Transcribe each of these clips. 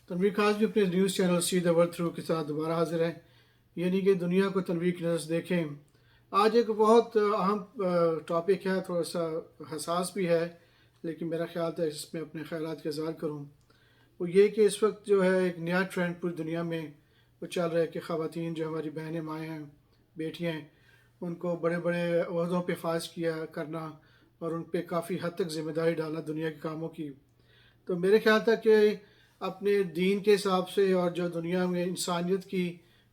تنویر خاص بھی اپنے news channel see the world through کے ساتھ دوبارہ حاضر ہے، یعنی کہ دنیا کو تنویر کی نظر سے دیکھیں۔ آج ایک بہت اہم ٹاپک ہے، تھوڑا سا حساس بھی ہے، لیکن میرا خیال تھا اس میں اپنے خیالات کا اظہار کروں۔ وہ یہ کہ اس وقت جو ہے ایک نیا ٹرینڈ پوری دنیا میں وہ چل رہا ہے کہ خواتین جو ہماری بہنیں مائیں ہیں، بیٹیاں ہیں، ان کو بڑے بڑے عہدوں پہ فائز کیا کرنا اور ان پہ کافی حد تک ذمہ داری ڈالنا دنیا کے کاموں کی۔ تو میرے خیال تھا کہ اپنے دین کے حساب سے اور جو دنیا میں انسانیت کی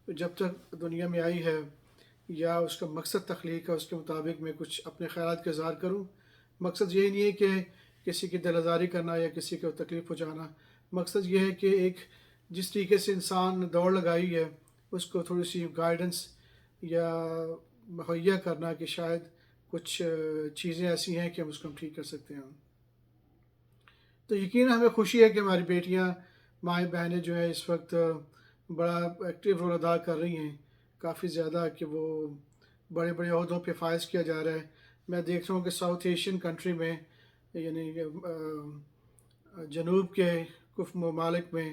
جب تک دنیا میں آئی ہے یا اس کا مقصد تخلیق ہے، اس کے مطابق میں کچھ اپنے خیالات کا اظہار کروں۔ مقصد یہ نہیں ہے کہ کسی کی دل آزاری کرنا یا کسی کو تکلیف پہنچانا، مقصد یہ ہے کہ ایک جس طریقے سے انسان نے دوڑ لگائی ہے اس کو تھوڑی سی گائیڈنس یا مہیا کرنا کہ شاید کچھ چیزیں ایسی ہیں کہ ہم اس کو ٹھیک کر سکتے ہیں۔ تو یقیناً ہمیں خوشی ہے کہ ہماری بیٹیاں مائیں بہنیں جو ہیں اس وقت بڑا ایکٹیو رول ادا کر رہی ہیں، کافی زیادہ، کہ وہ بڑے بڑے عہدوں پہ فائز کیا جا رہا ہے۔ میں دیکھ رہا ہوں کہ ساؤتھ ایشین کنٹری میں، یعنی جنوب کے کچھ ممالک میں،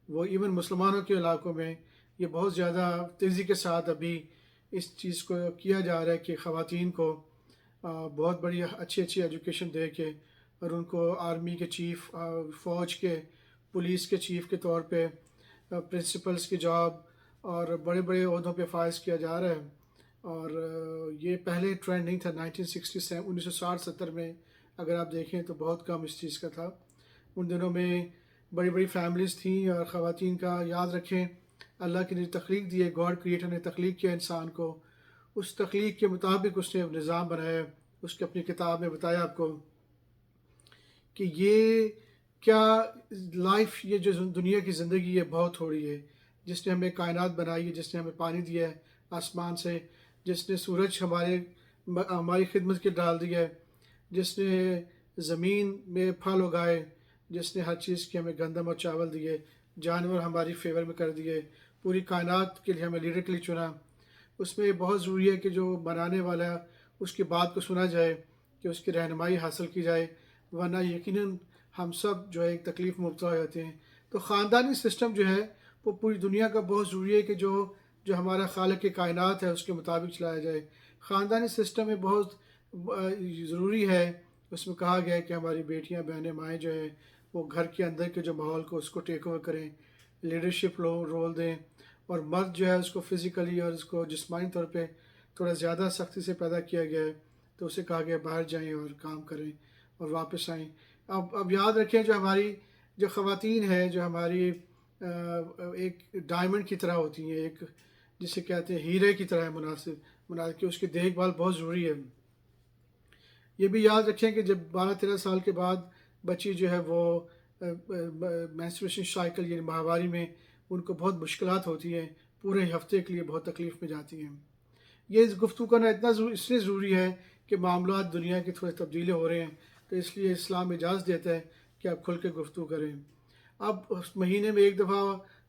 وہ ایون مسلمانوں کے علاقوں میں یہ بہت زیادہ تیزی کے ساتھ ابھی اس چیز کو کیا جا رہا ہے کہ خواتین کو بہت بڑی اچھی ایجوکیشن دے کے اور ان کو آرمی کے چیف، فوج کے، پولیس کے چیف کے طور پہ، پرنسپلز کی جاب اور بڑے بڑے عہدوں پہ فائز کیا جا رہا ہے۔ اور یہ پہلے ٹرینڈ نہیں تھا 1960-70 میں، اگر آپ دیکھیں تو بہت کم اس چیز کا تھا۔ ان دنوں میں بڑی بڑی فیملیز تھیں اور خواتین کا یاد رکھیں اللہ کی نے تخلیق دی ہے، گاڈ کریٹر نے تخلیق کیا انسان کو، اس تخلیق کے مطابق اس نے نظام بنایا، اس کے اپنی کتاب میں بتایا آپ کو کہ یہ کیا لائف، یہ جو دنیا کی زندگی ہے بہت تھوڑی ہے۔ جس نے ہمیں کائنات بنائی ہے، جس نے ہمیں پانی دیا ہے آسمان سے، جس نے سورج ہماری خدمت کے ڈال دیا ہے، جس نے زمین میں پھل اگائے، جس نے ہر چیز کی ہمیں گندم اور چاول دیے، جانور ہماری فیور میں کر دیے، پوری کائنات کے لیے ہمیں لیڈر کے لیے چنا۔ اس میں بہت ضروری ہے کہ جو بنانے والا ہے اس کی بات کو سنا جائے، کہ اس کی رہنمائی حاصل کی جائے، ورنہ یقیناً ہم سب جو ہے ایک تکلیف میں مبتلا ہوتے ہیں۔ تو خاندانی سسٹم جو ہے وہ پوری دنیا کا بہت ضروری ہے کہ جو ہمارا خالق کائنات ہے اس کے مطابق چلایا جائے۔ خاندانی سسٹم میں بہت ضروری ہے، اس میں کہا گیا ہے کہ ہماری بیٹیاں بہنیں مائیں جو ہیں وہ گھر کے اندر کے جو ماحول کو اس کو ٹیک اوور کریں، لیڈرشپ رول دیں، اور مرد جو ہے اس کو فزیکلی اور اس کو جسمانی طور پہ تھوڑا زیادہ سختی سے پیدا کیا گیا ہے، تو اسے کہا گیا باہر جائیں اور کام کریں اور واپس آئیں۔ اب یاد رکھیں جو ہماری جو خواتین ہیں، جو ہماری ایک ڈائمنڈ کی طرح ہوتی ہیں، ایک جسے کہتے ہیں ہیرے کی طرح ہے، مناسب کہ اس کی دیکھ بھال بہت ضروری ہے۔ یہ بھی یاد رکھیں کہ جب 12-13 سال کے بعد بچی جو ہے وہ مینسٹریشن سائیکل یعنی ماہواری میں ان کو بہت مشکلات ہوتی ہیں، پورے ہفتے کے لیے بہت تکلیف میں جاتی ہیں۔ یہ گفتگو کرنا اس لیے ضروری ہے کہ معاملات دنیا کے تھوڑے تبدیلے ہو رہے ہیں، تو اس لیے اسلام اجازت دیتا ہے کہ آپ کھل کے گفتگو کریں۔ اب اس مہینے میں ایک دفعہ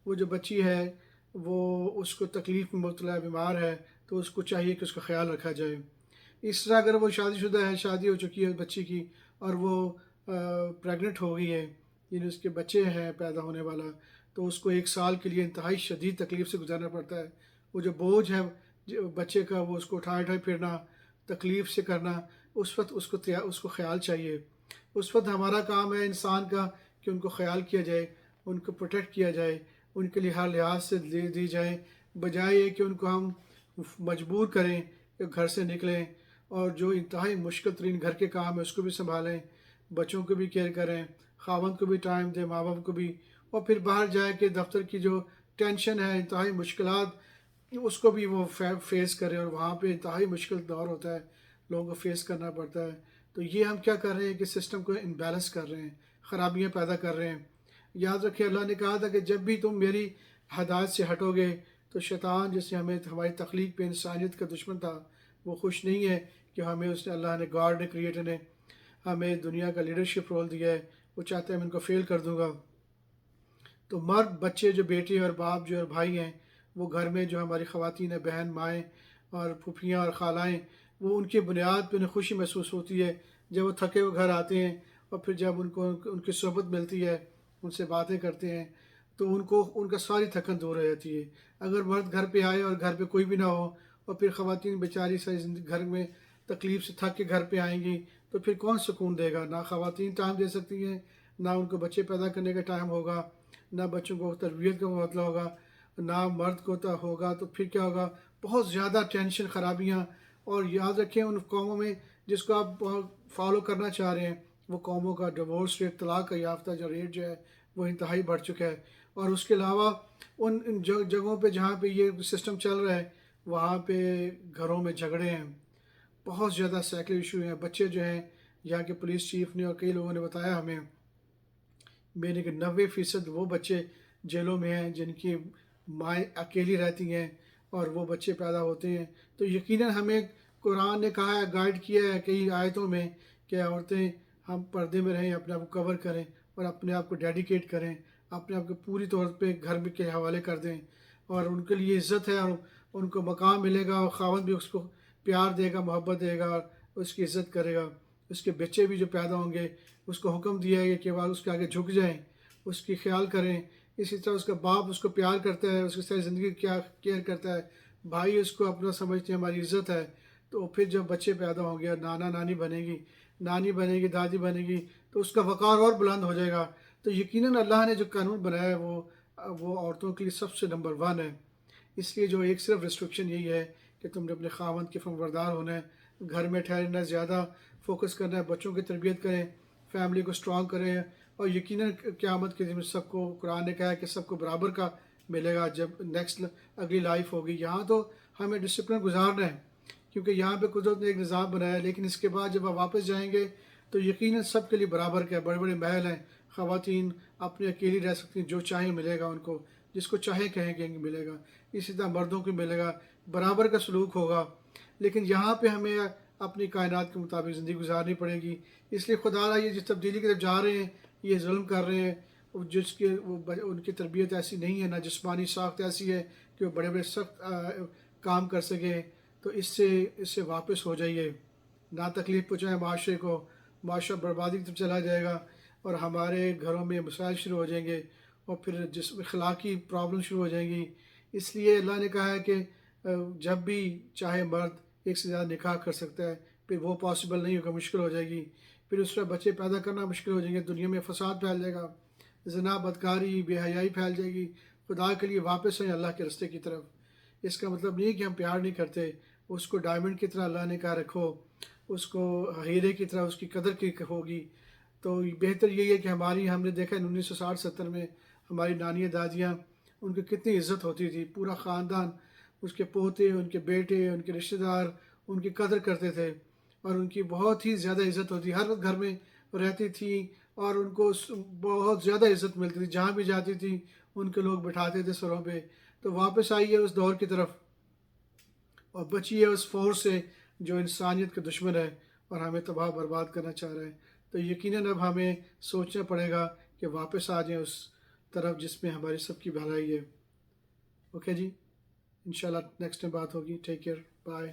وہ جو بچی ہے وہ اس کو تکلیف میں مبتلا بیمار ہے، تو اس کو چاہیے کہ اس کا خیال رکھا جائے۔ اس طرح اگر وہ شادی شدہ ہے، شادی ہو چکی ہے بچی کی، اور وہ پریگننٹ ہو گئی ہے، یعنی اس کے بچے ہیں پیدا ہونے والا، تو اس کو 1 سال کے لیے انتہائی شدید تکلیف سے گزارنا پڑتا ہے۔ وہ جو بوجھ ہے بچے کا، وہ اس کو اٹھائے پھرنا، تکلیف سے کرنا، اس وقت اس کو خیال چاہیے۔ اس وقت ہمارا کام ہے انسان کا کہ ان کو خیال کیا جائے، ان کو پروٹیکٹ کیا جائے، ان کے لیے ہر لحاظ سے دی جائے، بجائے یہ کہ ان کو ہم مجبور کریں کہ گھر سے نکلیں اور جو انتہائی مشکل ترین گھر کے کام ہے اس کو بھی سنبھالیں، بچوں کو بھی کیئر کریں، خاوند کو بھی ٹائم دیں، ماں باپ کو بھی، اور پھر باہر جائے کہ دفتر کی جو ٹینشن ہے، انتہائی مشکلات، اس کو بھی وہ فیس کریں، اور وہاں پہ انتہائی مشکل دور ہوتا ہے، لوگوں کو فیس کرنا پڑتا ہے۔ تو یہ ہم کیا کر رہے ہیں کہ سسٹم کو امبیلنس کر رہے ہیں، خرابیاں پیدا کر رہے ہیں۔ یاد رکھیں اللہ نے کہا تھا کہ جب بھی تم میری ہدایت سے ہٹو گے تو شیطان، جس نے ہماری تخلیق پہ انسانیت کا دشمن تھا، وہ خوش نہیں ہے کہ ہمیں اللہ نے، گاڈ نے، کریٹر نے ہمیں دنیا کا لیڈرشپ رول دیا ہے، وہ چاہتے ہیں میں ان کو فیل کر دوں گا۔ تو مرد، بچے جو بیٹے اور باپ جو اور بھائی ہیں، وہ گھر میں جو ہماری خواتین ہیں، بہن، مائیں اور پھوپھیاں اور خالائیں، وہ ان کی بنیاد پہ انہیں خوشی محسوس ہوتی ہے جب وہ تھکے ہوئے گھر آتے ہیں، اور پھر جب ان کو ان کی صحبت ملتی ہے، ان سے باتیں کرتے ہیں، تو تو ان کا ساری تھکن دور ہو جاتی ہے۔ اگر مرد گھر پہ آئے اور گھر پہ کوئی بھی نہ ہو اور پھر خواتین بیچاری ساری زندگی گھر میں تکلیف سے تھک کے گھر پہ آئیں گی تو پھر کون سکون دے گا؟ نہ خواتین ٹائم دے سکتی ہیں، نہ ان کو بچے پیدا کرنے کا ٹائم ہوگا، نہ بچوں کو تربیت کا مطلب ہوگا، نہ مرد کو ہوگا، تو پھر کیا ہوگا؟ بہت زیادہ ٹینشن، خرابیاں۔ اور یاد رکھیں ان قوموں میں جس کو آپ فالو کرنا چاہ رہے ہیں، وہ قوموں کا ڈیورس ریٹ، طلاق کا یافتہ جو ریٹ جو ہے وہ انتہائی بڑھ چکا ہے۔ اور اس کے علاوہ ان جگہوں پہ جہاں پہ یہ سسٹم چل رہا ہے وہاں پہ گھروں میں جھگڑے ہیں، بہت زیادہ سیکولر ایشو ہیں۔ بچے جو ہیں، یہاں کے پولیس چیف نے اور کئی لوگوں نے بتایا ہمیں، میرے کہ 90% وہ بچے جیلوں میں ہیں جن کی مائیں اکیلی رہتی ہیں اور وہ بچے پیدا ہوتے ہیں۔ تو یقیناً ہمیں قرآن نے کہا ہے، گائیڈ کیا ہے کئی آیتوں میں کہ عورتیں ہم پردے میں رہیں، اپنے آپ کو کور کریں اور اپنے آپ کو ڈیڈیکیٹ کریں، اپنے آپ کو پوری طور پہ گھر میں کے حوالے کر دیں، اور ان کے لیے عزت ہے اور ان کو مقام ملے گا، اور خاوند بھی اس کو پیار دے گا، محبت دے گا، اس کی عزت کرے گا۔ اس کے بچے بھی جو پیدا ہوں گے اس کو حکم دیا ہے کہ وہ اس کے آگے جھک جائیں، اس کی خیال کریں۔ اسی طرح اس کا باپ اس کو پیار کرتا ہے، اس کی ساری زندگی کیا کیئر کرتا ہے، بھائی اس کو اپنا سمجھتے ہیں، ہماری عزت ہے۔ تو پھر جب بچے پیدا ہوں گے، نانا نانی بنے گی، نانی بنے گی، دادی بنے گی، تو اس کا وقار اور بلند ہو جائے گا۔ تو یقیناً اللہ نے جو قانون بنایا ہے وہ عورتوں کے لیے سب سے نمبر 1 ہے۔ اس لیے جو ایک صرف ریسٹرکشن یہی ہے کہ تم نے اپنے خاوند کے فرمانبردار ہونا ہے، گھر میں ٹھہرنا ہے، زیادہ فوکس کرنا ہے، بچوں کی تربیت کریں، فیملی کو اسٹرانگ کریں، اور یقیناً قیامت کے دن میں سب کو، قرآن نے کہا ہے کہ سب کو برابر کا ملے گا جب نیکسٹ اگلی لائف ہوگی۔ یہاں تو ہمیں ڈسپلن گزارنا ہے کیونکہ یہاں پہ قدرت نے ایک نظام بنایا ہے، لیکن اس کے بعد جب آپ واپس جائیں گے تو یقیناً سب کے لیے برابر کا ہے۔ بڑے بڑے محل ہیں، خواتین اپنی اکیلی رہ سکتی ہیں، جو چاہیں ملے گا ان کو، جس کو چاہے کہیں گے ملے گا، اسی طرح مردوں کو ملے گا، برابر کا سلوک ہوگا۔ لیکن یہاں پہ ہمیں اپنی کائنات کے مطابق زندگی گزارنی پڑے گی۔ اس لیے خدا را یہ جس تبدیلی کی طرف جا رہے ہیں، یہ ظلم کر رہے ہیں، جس کے ان کی تربیت ایسی نہیں ہے، نہ جسمانی ساخت ایسی ہے کہ وہ بڑے بڑے سخت کام کر سکیں، تو اس سے واپس ہو جائیے، نہ تکلیف پہنچائیں معاشرے کو، معاشرہ بربادی کی طرف چلا جائے گا اور ہمارے گھروں میں مسائل شروع ہو جائیں گے اور پھر اخلاقی پرابلم شروع ہو جائیں گی۔ اس لیے اللہ نے کہا ہے کہ جب بھی چاہے مرد ایک سے زیادہ نکاح کر سکتا ہے، پھر وہ پاسبل نہیں ہوگا، مشکل ہو جائے گی، پھر اس طرح بچے پیدا کرنا مشکل ہو جائیں گے، دنیا میں فساد پھیل جائے گا، زنا، بدکاری، بے حیائی پھیل جائے گی۔ خدا کے لیے واپس آئیں اللہ کے راستے کی طرف۔ اس کا مطلب نہیں کہ ہم پیار نہیں کرتے، اس کو ڈائمنڈ کی طرح اللہ نے کہا رکھو، اس کو ہیرے کی طرح اس کی قدر کی ہوگی۔ تو بہتر یہی ہے کہ ہم نے دیکھا 1960-70 میں ہماری نانیاں دادیاں، ان کی کتنی عزت ہوتی تھی، پورا خاندان، اس کے پوتے، ان کے بیٹے، ان کے رشتہ دار ان کی قدر کرتے تھے اور ان کی بہت ہی زیادہ عزت ہوتی، ہر وقت گھر میں رہتی تھی اور ان کو بہت زیادہ عزت ملتی تھی، جہاں بھی جاتی تھی ان کے لوگ بٹھاتے تھے سروں پہ۔ تو واپس آئیے اس دور کی طرف اور بچیے اس فورس سے جو انسانیت کے دشمن ہے اور ہمیں تباہ برباد کرنا چاہ رہے ہیں۔ تو یقیناً اب ہمیں سوچنا پڑے گا کہ واپس آ جائیں اس طرف جس میں ہماری سب کی بھلائی ہے۔ اوکے جی، انشاءاللہ نیکسٹ ٹائم بات ہوگی۔ Take care, bye.